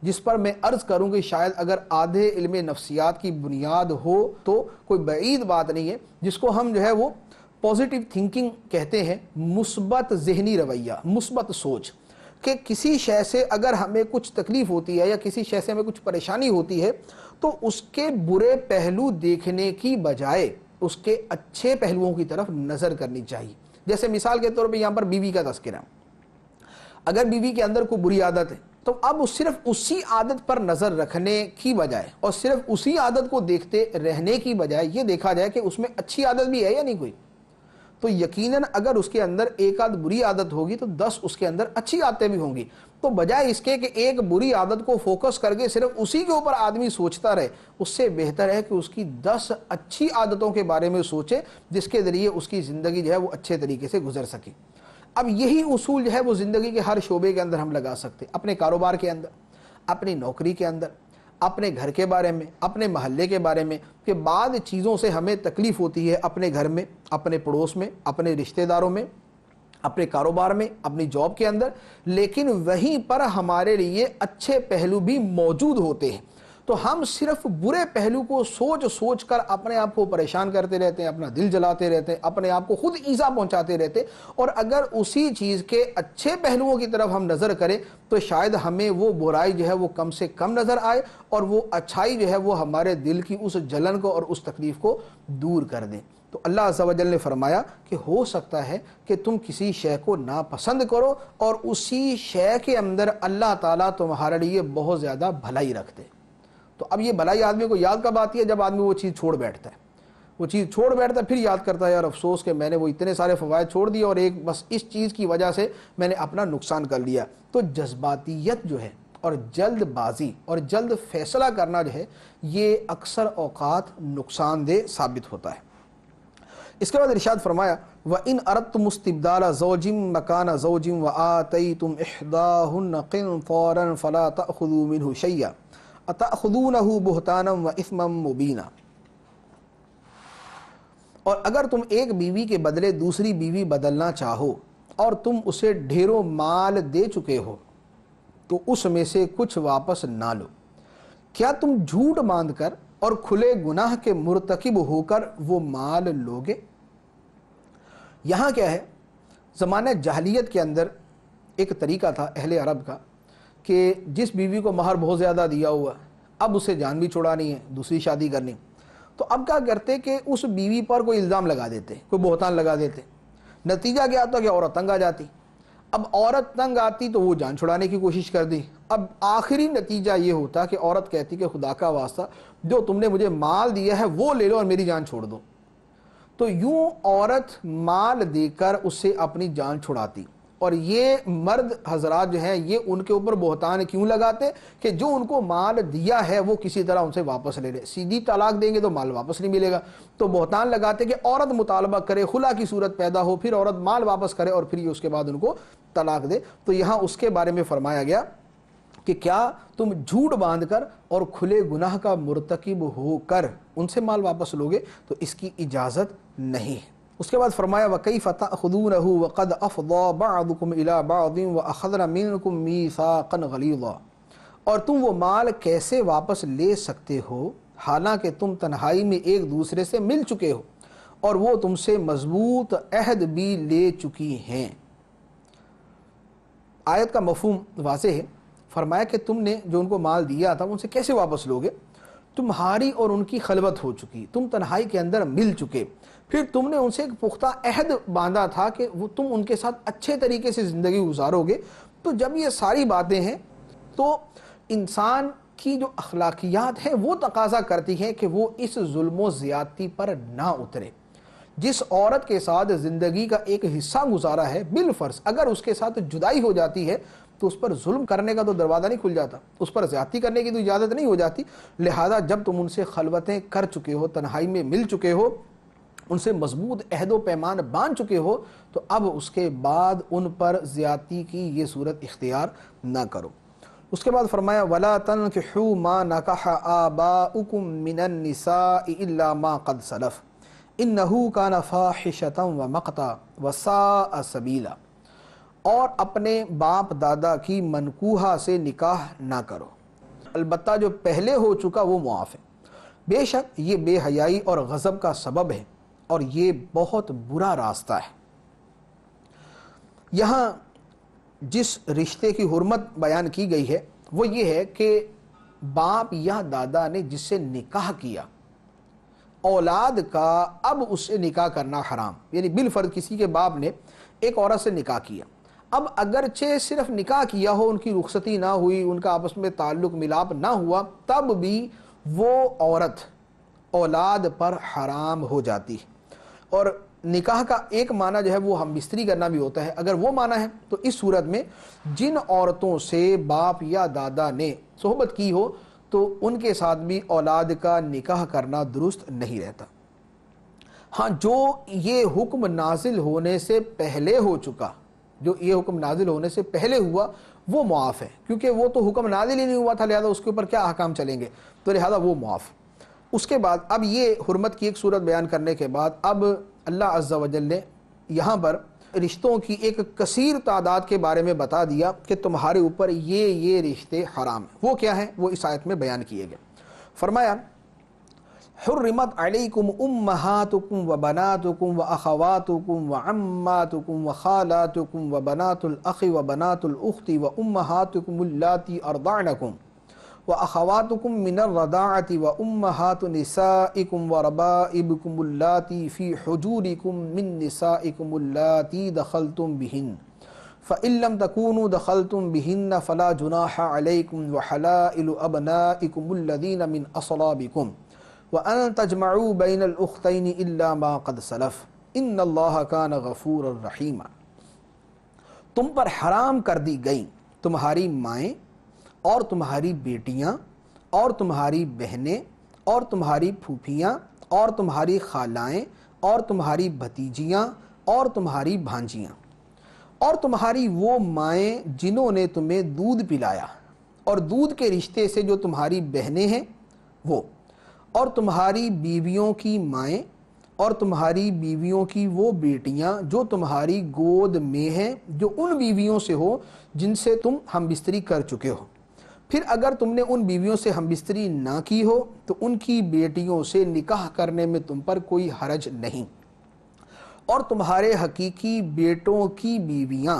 جس پر میں عرض کروں کہ شاید اگر آدھے علم نفسیات کی بنیاد ہو تو کوئی بعید بات نہیں ہے، جس کو ہم جو ہے وہ پازیٹیو تھنکنگ کہتے ہیں، مثبت ذہنی رویہ، مثبت سوچ، کہ کسی شے سے اگر ہمیں کچھ تکلیف ہوتی ہے یا کسی شے سے ہمیں کچھ پریشانی ہوتی ہے تو اس کے برے پہلو دیکھنے کی بجائے اس کے اچھے پہلوؤں کی طرف نظر کرنی چاہیے۔ جیسے مثال کے طور پہ یہاں پر بیوی کا تذکرہ، اگر بیوی کے اندر کوئی بری عادت ہے تو اب صرف اسی عادت پر نظر رکھنے کی بجائے اور صرف اسی عادت کو دیکھتے رہنے کی بجائے یہ دیکھا جائے کہ اس میں اچھی عادت بھی ہے یا نہیں کوئی، تو یقیناً اگر اس کے اندر ایک آدھ بری عادت ہوگی تو 10 اس کے اندر اچھی عادتیں بھی ہوں گی۔ تو بجائے اس کے کہ ایک بری عادت کو فوکس کر کے صرف اسی کے اوپر آدمی سوچتا رہے، اس سے بہتر ہے کہ اس کی 10 اچھی عادتوں کے بارے میں سوچے جس کے ذریعے اس کی زندگی جو ہے وہ اچھے طریقے سے گزر سکے۔ اب یہی اصول جو ہے وہ زندگی کے ہر شعبے کے اندر ہم لگا سکتے، اپنے کاروبار کے اندر، اپنی نوکری کے اندر، اپنے گھر کے بارے میں، اپنے محلے کے بارے میں، کہ بعض چیزوں سے ہمیں تکلیف ہوتی ہے اپنے گھر میں، اپنے پڑوس میں، اپنے رشتہ داروں میں، اپنے کاروبار میں، اپنی جاب کے اندر، لیکن وہیں پر ہمارے لیے اچھے پہلو بھی موجود ہوتے ہیں۔ تو ہم صرف برے پہلو کو سوچ سوچ کر اپنے آپ کو پریشان کرتے رہتے ہیں، اپنا دل جلاتے رہتے ہیں، اپنے آپ کو خود ایذا پہنچاتے رہتے ہیں، اور اگر اسی چیز کے اچھے پہلوؤں کی طرف ہم نظر کریں تو شاید ہمیں وہ برائی جو ہے وہ کم سے کم نظر آئے اور وہ اچھائی جو ہے وہ ہمارے دل کی اس جلن کو اور اس تکلیف کو دور کر دیں۔ تو اللہ عز و جل نے فرمایا کہ ہو سکتا ہے کہ تم کسی شے کو ناپسند کرو اور اسی شے کے اندر اللہ تعالیٰ تمہارے لیے بہت زیادہ بھلائی رکھتے۔ تو اب یہ بھلائی آدمی کو یاد کب آتی ہے؟ جب آدمی وہ چیز چھوڑ بیٹھتا ہے، وہ چیز چھوڑ بیٹھتا ہے، پھر یاد کرتا ہے یار افسوس کہ میں نے وہ اتنے سارے فوائد چھوڑ دیے اور ایک بس اس چیز کی وجہ سے میں نے اپنا نقصان کر لیا۔ تو جذباتیت جو ہے اور جلد بازی اور جلد فیصلہ کرنا جو ہے یہ اکثر اوقات نقصان دہ ثابت ہوتا ہے۔ اس کے بعد ارشاد فرمایا وَإِنْ أَرَدْتُمُ اسْتِبْدَالَ زَوْجٍ مَكَانَ زَوْجٍ وَآتَيْتُمْ إِحْدَاهُنَّ قِنْطَارًا فَلَا تَأْخُذُوا مِنْهُ شَيْئًا أَتَأْخُذُونَهُ بُهْتَانًا وَإِثْمًا مُبِينًا۔ اور اگر تم ایک بیوی کے بدلے دوسری بیوی بدلنا چاہو اور تم اسے ڈھیروں مال دے چکے ہو تو اس میں سے کچھ واپس نہ لو، کیا تم جھوٹ باندھ کر اور کھلے گناہ کے مرتکب ہو کر وہ مال لوگے؟ یہاں کیا ہے، زمانہ جاہلیت کے اندر ایک طریقہ تھا اہل عرب کا کہ جس بیوی کو مہر بہت زیادہ دیا ہوا، اب اسے جان بھی چھڑانی ہے، دوسری شادی کرنی، تو اب کیا کرتے کہ اس بیوی پر کوئی الزام لگا دیتے، کوئی بہتان لگا دیتے۔ نتیجہ کیا ہوتا کہ عورت تنگ آ جاتی، اب عورت تنگ آتی تو وہ جان چھڑانے کی کوشش کر دی، اب آخری نتیجہ یہ ہوتا کہ عورت کہتی کہ خدا کا واسطہ جو تم نے مجھے مال دیا ہے وہ لے لو اور میری جان چھوڑ دو۔ تو یوں عورت مال دے کر اس سے اپنی جان چھڑاتی، اور یہ مرد حضرات جو ہیں یہ ان کے اوپر بہتان کیوں لگاتے کہ جو ان کو مال دیا ہے وہ کسی طرح ان سے واپس لے لے، سیدھی طلاق دیں گے تو مال واپس نہیں ملے گا، تو بہتان لگاتے کہ عورت مطالبہ کرے، خلا کی صورت پیدا ہو، پھر عورت مال واپس کرے اور پھر یہ اس کے بعد ان کو طلاق دے۔ تو یہاں اس کے بارے میں فرمایا گیا کہ کیا تم جھوٹ باندھ کر اور کھلے گناہ کا مرتکب ہو کر ان سے مال واپس لوگے؟ تو اس کی اجازت نہیں ہے۔ اس کے بعد فرمایا وَكَيْفَ تَأْخُذُونَهُ وَقَدْ أَفْضَى بَعْضُكُمْ إِلَى بَعْضٍ وَأَخَذْنَ مِنْكُمْ مِيثَاقًا غَلِيظًا، اور تم وہ مال کیسے واپس لے سکتے ہو حالانکہ تم تنہائی میں ایک دوسرے سے مل چکے ہو اور وہ تم سے مضبوط عہد بھی لے چکی ہیں۔ آیت کا مفہوم واضح ہے، فرمایا کہ تم نے جو ان کو مال دیا تھا ان سے کیسے واپس لوگے؟ تمہاری اور ان کی خلوت ہو چکی، تم تنہائی کے اندر مل چکے، پھر تم نے ان سے ایک پختہ عہد باندھا تھا کہ وہ تم ان کے ساتھ اچھے طریقے سے زندگی گزارو گے۔ تو جب یہ ساری باتیں ہیں تو انسان کی جو اخلاقیات ہیں وہ تقاضا کرتی ہیں کہ وہ اس ظلم و زیادتی پر نہ اترے۔ جس عورت کے ساتھ زندگی کا ایک حصہ گزارا ہے بالفرض اگر اس کے ساتھ جدائی ہو جاتی ہے تو اس پر ظلم کرنے کا تو دروازہ نہیں کھل جاتا، اس پر زیادتی کرنے کی تو اجازت نہیں ہو جاتی۔ لہذا جب تم ان سے خلوتیں کر چکے ہو، تنہائی میں مل چکے ہو، ان سے مضبوط عہد و پیمان باندھ چکے ہو، تو اب اس کے بعد ان پر زیادتی کی یہ صورت اختیار نہ کرو۔ اس کے بعد فرمایا وَلَا تَنْكِحُوا مَا نَكَحَ آبَاؤُكُم مِّنَ النِّسَاءِ إِلَّا مَا قَدْ سَلَفَ إِنَّهُ كَانَ فَاحِشَةً وَمَقْتًا وَسَاءَ سَبِيلًا، اور اپنے باپ دادا کی منکوحہ سے نکاح نہ کرو، البتہ جو پہلے ہو چکا وہ معاف ہے، بے شک یہ بے حیائی اور غضب کا سبب ہے اور یہ بہت برا راستہ ہے۔ یہاں جس رشتے کی حرمت بیان کی گئی ہے وہ یہ ہے کہ باپ یا دادا نے جس سے نکاح کیا، اولاد کا اب اس سے نکاح کرنا حرام، یعنی بالفرض کسی کے باپ نے ایک عورت سے نکاح کیا، اب اگرچہ صرف نکاح کیا ہو، ان کی رخصتی نہ ہوئی، ان کا آپس میں تعلق ملاپ نہ ہوا، تب بھی وہ عورت اولاد پر حرام ہو جاتی ہے۔ اور نکاح کا ایک معنی جو ہے وہ ہم بستری کرنا بھی ہوتا ہے، اگر وہ معنی ہے تو اس صورت میں جن عورتوں سے باپ یا دادا نے صحبت کی ہو تو ان کے ساتھ بھی اولاد کا نکاح کرنا درست نہیں رہتا۔ ہاں، جو یہ حکم نازل ہونے سے پہلے ہو چکا، جو یہ حکم نازل ہونے سے پہلے ہوا، وہ معاف ہے، کیونکہ وہ تو حکم نازل ہی نہیں ہوا تھا، لہذا اس کے اوپر کیا احکام چلیں گے، تو لہذا وہ معاف۔ اس کے بعد اب یہ حرمت کی ایک صورت بیان کرنے کے بعد اب اللہ عز و جل نے یہاں پر رشتوں کی ایک کثیر تعداد کے بارے میں بتا دیا کہ تمہارے اوپر یہ رشتے حرام ہیں۔ وہ کیا ہیں؟ وہ اس آیت میں بیان کیے گئے۔ فرمایا حرمت علیکم امہاتکم و بناتکم و اخواتکم و عماتکم و خالاتکم و بنات الاخ و بنات الاخت و امہاتکم اللاتی ارضعنکم و اخواتکم من الرضاعة و امہات نسائکم و ربائبکم اللاتی فی حجورکم من نسائکم اللاتی دخلتم بہن فإن لم تكونوا دخلتم بهن فلا جناح عليكم وحلائل أبنائكم الذين من أصلابكم وأن تجمعوا بين الأختين إلا ما قد سلف إن الله كان غفورا رحيما۔ تم پر حرام کر دی گئی تمہاری مائیں اور تمہاری بیٹیاں اور تمہاری بہنیں اور تمہاری پھوپھیاں اور تمہاری خالائیں اور تمہاری بھتیجیاں اور تمہاری بھانجیاں اور تمہاری وہ مائیں جنہوں نے تمہیں دودھ پلایا اور دودھ کے رشتے سے جو تمہاری بہنیں ہیں وہ، اور تمہاری بیویوں کی مائیں اور تمہاری بیویوں کی وہ بیٹیاں جو تمہاری گود میں ہیں، جو ان بیویوں سے ہو جن سے تم ہم بستری کر چکے ہو۔ پھر اگر تم نے ان بیویوں سے ہم بستری نہ کی ہو تو ان کی بیٹیوں سے نکاح کرنے میں تم پر کوئی حرج نہیں، اور تمہارے حقیقی بیٹوں کی بیویاں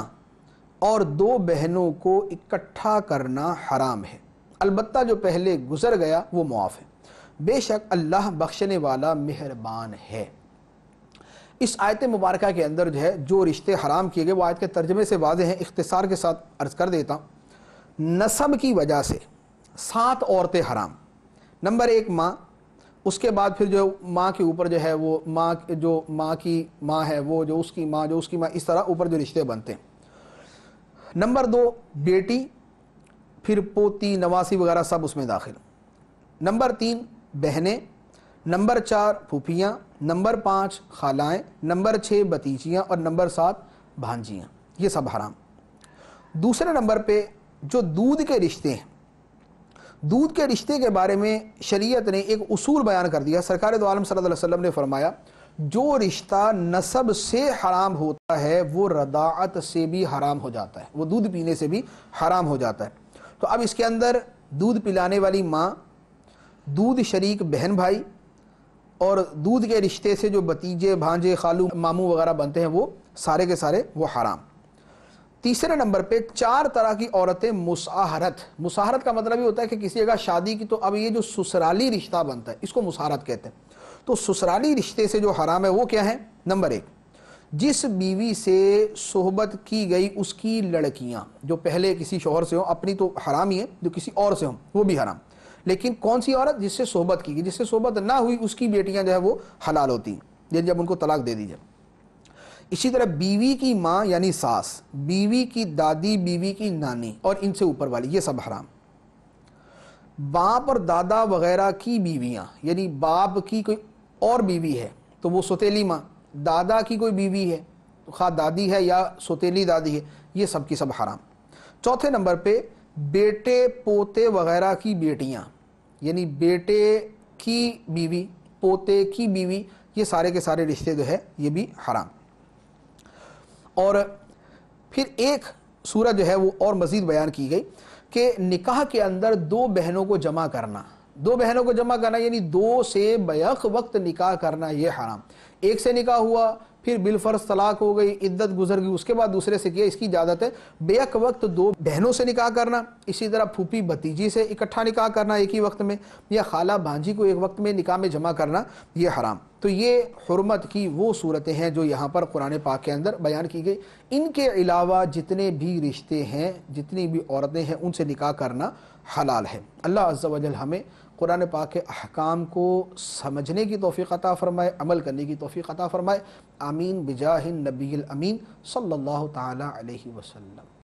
اور دو بہنوں کو اکٹھا کرنا حرام ہے، البتہ جو پہلے گزر گیا وہ معاف ہے، بے شک اللہ بخشنے والا مہربان ہے۔ اس آیت مبارکہ کے اندر جو رشتے حرام کیے گئے وہ آیت کے ترجمے سے واضح ہیں، اختصار کے ساتھ عرض کر دیتا ہوں۔ نسب کی وجہ سے 7 عورتیں حرام۔ نمبر 1 ماں، اس کے بعد پھر جو ماں کے اوپر وہ ماں جو ماں کی ماں ہے وہ جو اس کی ماں جو اس کی ماں، اس طرح اوپر جو رشتے بنتے ہیں۔ نمبر 2 بیٹی، پھر پوتی نواسی وغیرہ سب اس میں داخل۔ نمبر 3 بہنیں، نمبر 4 پھوپھیاں، نمبر 5 خالائیں، نمبر 6 بھتیجیاں اور نمبر 7 بھانجیاں، یہ سب حرام۔ دوسرے نمبر پہ جو دودھ کے رشتے ہیں، دودھ کے رشتے کے بارے میں شریعت نے ایک اصول بیان کر دیا۔ سرکار دو عالم صلی اللہ علیہ وسلم نے فرمایا جو رشتہ نسب سے حرام ہوتا ہے وہ رضاعت سے بھی حرام ہو جاتا ہے، وہ دودھ پینے سے بھی حرام ہو جاتا ہے۔ تو اب اس کے اندر دودھ پلانے والی ماں، دودھ شریک بہن بھائی، اور دودھ کے رشتے سے جو بھتیجے بھانجے خالو ماموں وغیرہ بنتے ہیں وہ سارے کے سارے وہ حرام۔ تیسرے نمبر پہ 4 طرح کی عورتیں مساہرت کا مطلب یہ ہوتا ہے کہ کسی جگہ شادی کی تو اب یہ جو سسرالی رشتہ بنتا ہے اس کو مساہرت کہتے ہیں۔ تو سسرالی رشتے سے جو حرام ہے وہ کیا ہے؟ نمبر 1 جس بیوی سے صحبت کی گئی اس کی لڑکیاں، جو پہلے کسی شوہر سے ہوں، اپنی تو حرام ہی ہے، جو کسی اور سے ہوں وہ بھی حرام، لیکن کون سی عورت؟ جس سے صحبت کی گئی، جس سے صحبت نہ ہوئی اس کی بیٹیاں وہ حلال ہوتی ہیں جب ان کو طلاق دے دی جائے۔ اسی طرح بیوی کی ماں یعنی ساس، بیوی کی دادی، بیوی کی نانی اور ان سے اوپر والی، یہ سب حرام۔ باپ اور دادا وغیرہ کی بیویاں، یعنی باپ کی کوئی اور بیوی ہے تو وہ سوتیلی ماں، دادا کی کوئی بیوی ہے خواہ دادی ہے یا سوتیلی دادی ہے، یہ سب کی سب حرام۔ چوتھے نمبر پہ بیٹے پوتے وغیرہ کی بیٹیاں، یعنی بیٹے کی بیوی، پوتے کی بیوی، یہ سارے کے سارے رشتے یہ بھی حرام۔ اور پھر ایک صورت وہ اور مزید بیان کی گئی کہ نکاح کے اندر 2 بہنوں کو جمع کرنا، 2 بہنوں کو جمع کرنا یعنی 2 سے بیک وقت نکاح کرنا، یہ حرام۔ ایک سے نکاح ہوا پھر بالفرض طلاق ہو گئی، عدت گزر گئی، اس کے بعد دوسرے سے کیا، اس کی اجازت ہے۔ بیک وقت دو بہنوں سے نکاح کرنا، اسی طرح پھوپھی بھتیجی سے اکٹھا نکاح کرنا ایک ہی وقت میں، یا خالہ بھانجی کو ایک وقت میں نکاح میں جمع کرنا، یہ حرام۔ تو یہ حرمت کی وہ صورتیں ہیں جو یہاں پر قرآن پاک کے اندر بیان کی گئی۔ ان کے علاوہ جتنے بھی رشتے ہیں، جتنی بھی عورتیں ہیں، ان سے نکاح کرنا حلال ہے۔ اللہ عز و جل ہمیں قرآن پاک کے احکام کو سمجھنے کی توفیق عطا فرمائے، عمل کرنے کی توفیق عطا فرمائے۔ آمین بجاہ النبی الامین صلی اللہ تعالی علیہ وسلم۔